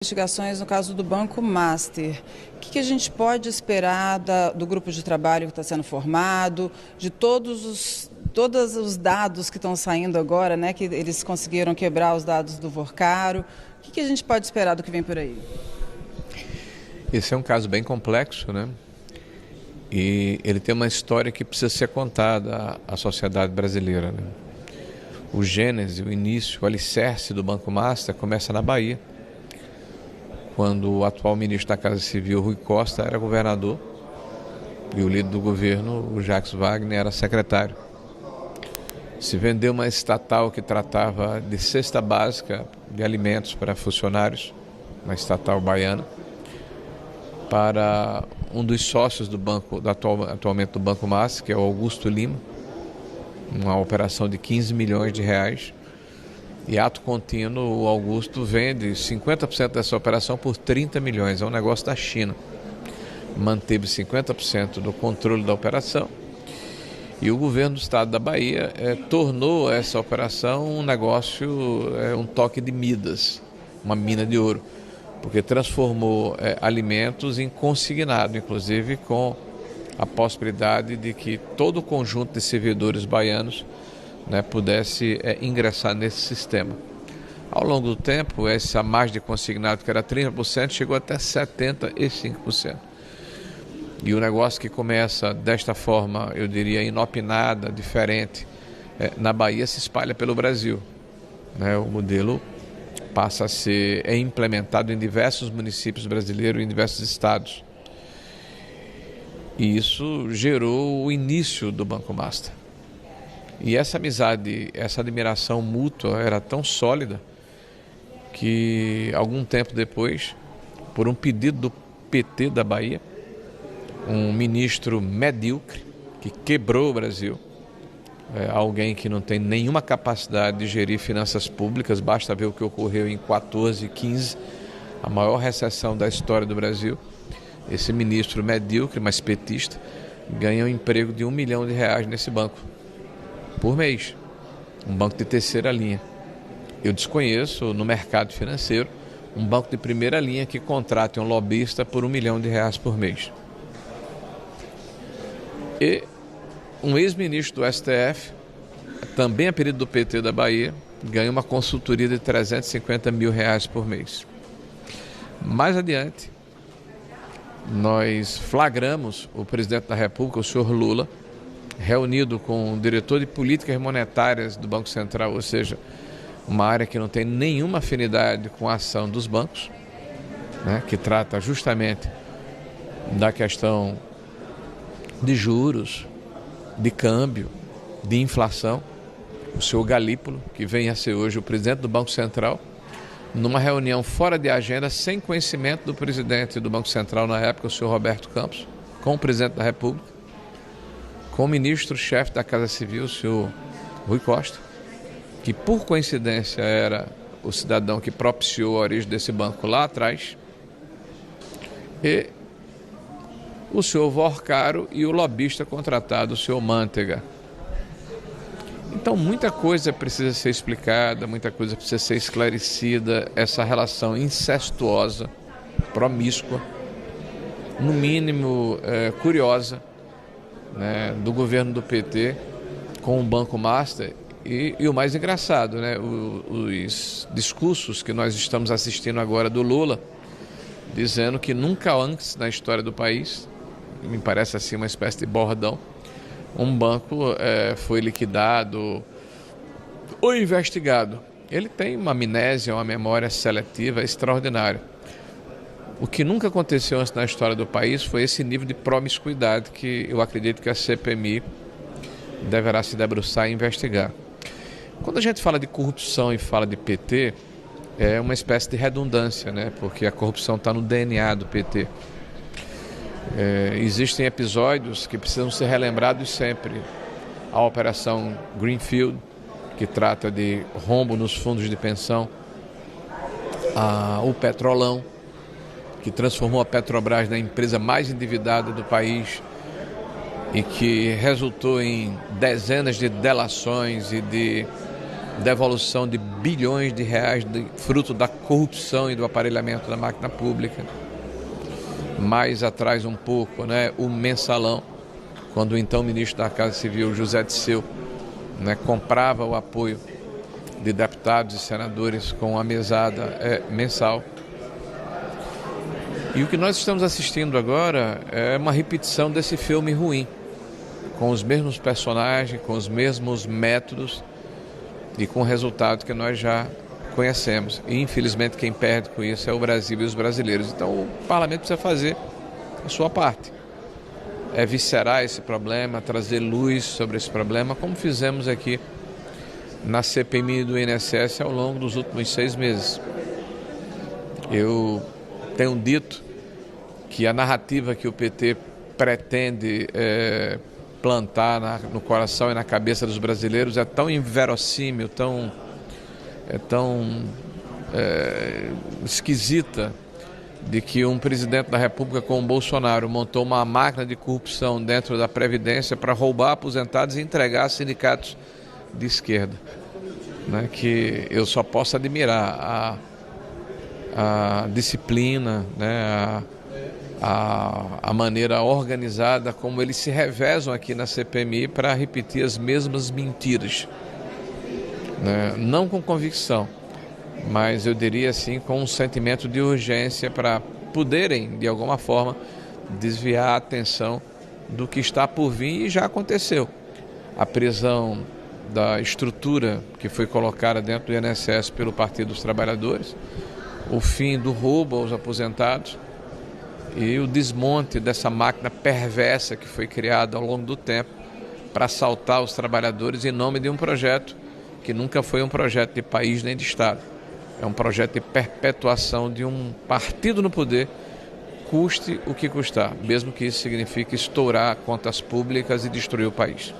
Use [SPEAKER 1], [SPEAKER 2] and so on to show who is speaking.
[SPEAKER 1] Investigações no caso do Banco Master. O que a gente pode esperar do grupo de trabalho que está sendo formado, de todos os dados que estão saindo agora, né, que eles conseguiram quebrar os dados do Vorcaro? O que a gente pode esperar do que vem por aí?
[SPEAKER 2] Esse é um caso bem complexo, né? E ele tem uma história que precisa ser contada à sociedade brasileira, né? O gênese, o início, o alicerce do Banco Master começa na Bahia, quando o atual ministro da Casa Civil, Rui Costa, era governador e o líder do governo, o Jacques Wagner, era secretário. Se vendeu uma estatal que tratava de cesta básica de alimentos para funcionários, uma estatal baiana, para um dos sócios do banco, atualmente do Banco Master, que é o Augusto Lima, uma operação de 15 milhões de reais. E ato contínuo, o Augusto vende 50% dessa operação por 30 milhões. É um negócio da China. Manteve 50% do controle da operação. E o governo do estado da Bahia tornou essa operação um negócio, um toque de Midas, uma mina de ouro. Porque transformou alimentos em consignado, inclusive com a possibilidade de que todo o conjunto de servidores baianos pudesse ingressar nesse sistema. Ao longo do tempo, essa margem de consignado, que era 30%, chegou até 75%. E o negócio que começa desta forma, eu diria, inopinada, diferente, na Bahia se espalha pelo Brasil. O modelo passa a ser implementado em diversos municípios brasileiros, em diversos estados. E isso gerou o início do Banco Master. E essa amizade, essa admiração mútua era tão sólida que, algum tempo depois, por um pedido do PT da Bahia, um ministro medíocre que quebrou o Brasil, alguém que não tem nenhuma capacidade de gerir finanças públicas, basta ver o que ocorreu em 14 e 15, a maior recessão da história do Brasil. Esse ministro medíocre, mas petista, ganha um emprego de R$1 milhão nesse banco por mês, um banco de terceira linha. Eu desconheço no mercado financeiro um banco de primeira linha que contrate um lobista por R$1 milhão por mês. E um ex-ministro do STF, também a pedido do PT da Bahia, ganha uma consultoria de R$350 mil por mês. Mais adiante, nós flagramos o presidente da República, o senhor Lula, reunido com o diretor de políticas monetárias do Banco Central, ou seja, uma área que não tem nenhuma afinidade com a ação dos bancos, que trata justamente da questão de juros, de câmbio, de inflação. O senhor Galípolo, que vem a ser hoje o presidente do Banco Central, numa reunião fora de agenda, sem conhecimento do presidente do Banco Central na época, o senhor Roberto Campos, com o presidente da República, com o ministro-chefe da Casa Civil, o senhor Rui Costa, que por coincidência era o cidadão que propiciou a origem desse banco lá atrás, e o senhor Vorcaro e o lobista contratado, o senhor Mantega. Então muita coisa precisa ser explicada, muita coisa precisa ser esclarecida, essa relação incestuosa, promíscua, no mínimo curiosa, do governo do PT com o Banco Master e o mais engraçado, os discursos que nós estamos assistindo agora do Lula, dizendo que nunca antes na história do país, me parece assim uma espécie de bordão, um banco foi liquidado ou investigado. Ele tem uma amnésia, uma memória seletiva extraordinária. O que nunca aconteceu antes na história do país foi esse nível de promiscuidade que eu acredito que a CPMI deverá se debruçar e investigar. Quando a gente fala de corrupção e fala de PT, é uma espécie de redundância, porque a corrupção está no DNA do PT. Existem episódios que precisam ser relembrados sempre. A Operação Greenfield, que trata de rombo nos fundos de pensão, o Petrolão, que transformou a Petrobras na empresa mais endividada do país e que resultou em dezenas de delações e de devolução de bilhões de reais fruto da corrupção e do aparelhamento da máquina pública. Mais atrás um pouco, né, o mensalão, quando o então ministro da Casa Civil, José Disseu, né, comprava o apoio de deputados e senadores com a mesada mensal. E o que nós estamos assistindo agora é uma repetição desse filme ruim, com os mesmos personagens, com os mesmos métodos e com o resultado que nós já conhecemos. E, infelizmente, quem perde com isso é o Brasil e os brasileiros. Então, o parlamento precisa fazer a sua parte. É viscerar esse problema, trazer luz sobre esse problema, como fizemos aqui na CPMI do INSS ao longo dos últimos 6 meses. Eu tenho dito que a narrativa que o PT pretende plantar no coração e na cabeça dos brasileiros é tão inverossímil, tão esquisita, de que um presidente da República como Bolsonaro montou uma máquina de corrupção dentro da Previdência para roubar aposentados e entregar a sindicatos de esquerda, né? Que eu só posso admirar a disciplina, né? A maneira organizada como eles se revezam aqui na CPMI para repetir as mesmas mentiras, né? Não com convicção, mas eu diria assim com um sentimento de urgência para poderem, de alguma forma, desviar a atenção do que está por vir e já aconteceu. A prisão da estrutura que foi colocada dentro do INSS pelo Partido dos Trabalhadores, o fim do roubo aos aposentados e o desmonte dessa máquina perversa que foi criada ao longo do tempo para assaltar os trabalhadores em nome de um projeto que nunca foi um projeto de país nem de Estado. É um projeto de perpetuação de um partido no poder, custe o que custar, mesmo que isso signifique estourar contas públicas e destruir o país.